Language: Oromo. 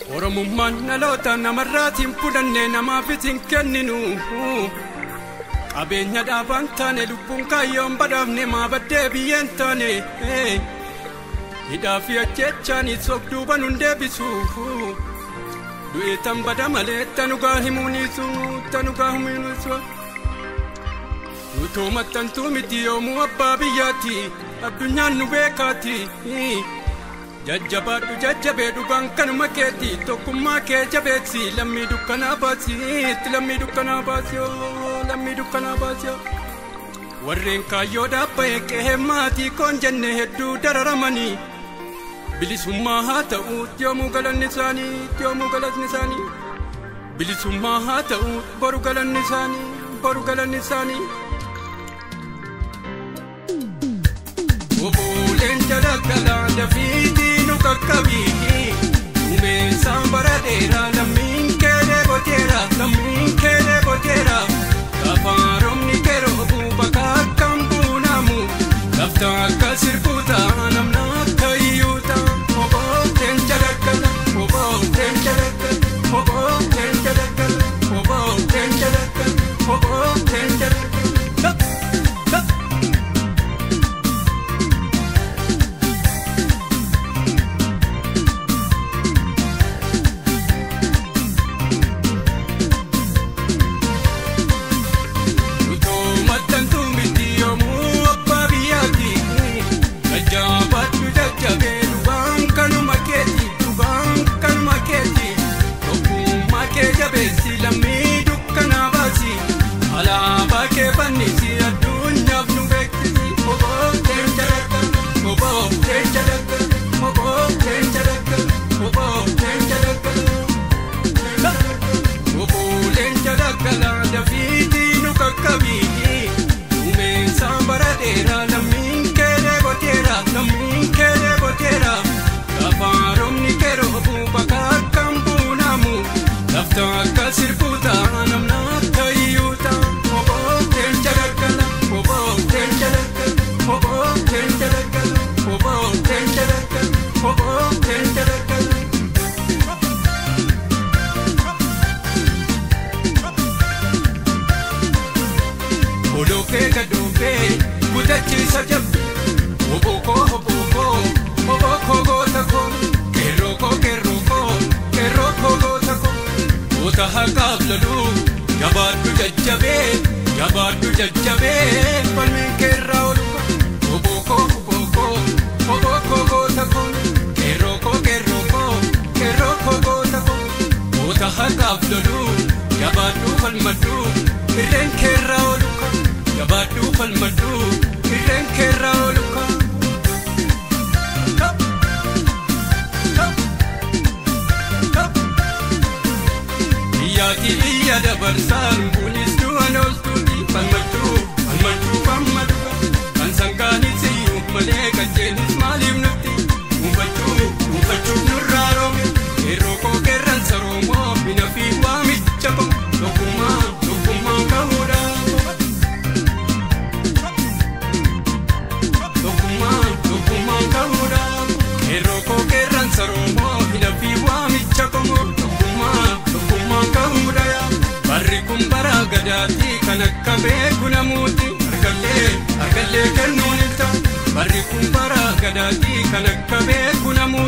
Oromummaan dhaloota namarraatiin fudhannee namaafis hin kenninu. Qabeenya dhaabaan taane lubbuun kaayyoon badhaafne maa baddee biyyeen taane. Hidhaa fi ajjechaanis of duuba nun deebisu. Du'ee tan bada malee tanugaa himuunisu tanugaa himuunisu. Utoo maxxantuu miti yoomuu abbaa biyyaati addunyaan nu beekaati. Jajjabaadhu jajjabee dhugaan kanuma keeti tokkummaa kee jabeessi lammii dukkanaa baasi lammii dukkanaa baasi lammii dukkanaa baasi. Warreen kaayyoo dhaabba'ee qe'ee maatii koon jenne hedduu dararamanii bilisummaa haa ta'u yoomuu galanni isaanii yoomuu galanni isaanii bilisummaa haa ta'u boru galanni isaanii boru galanni isaanii. Oboleen jalagala dafiitii nu kakkabii uumesaan bara dheeraa lammiin keelee boteera lammiin keelee boteera gaafa roobni keroobu bakka akkam buunamu lafta akka sirbuuta namna akka iyyuuta. Oboleen jalagala oboleen jalagala oboleen jalagala oboleen jalagala oboleen jalagala. Barri kun bara gadaati kan akka beeku namu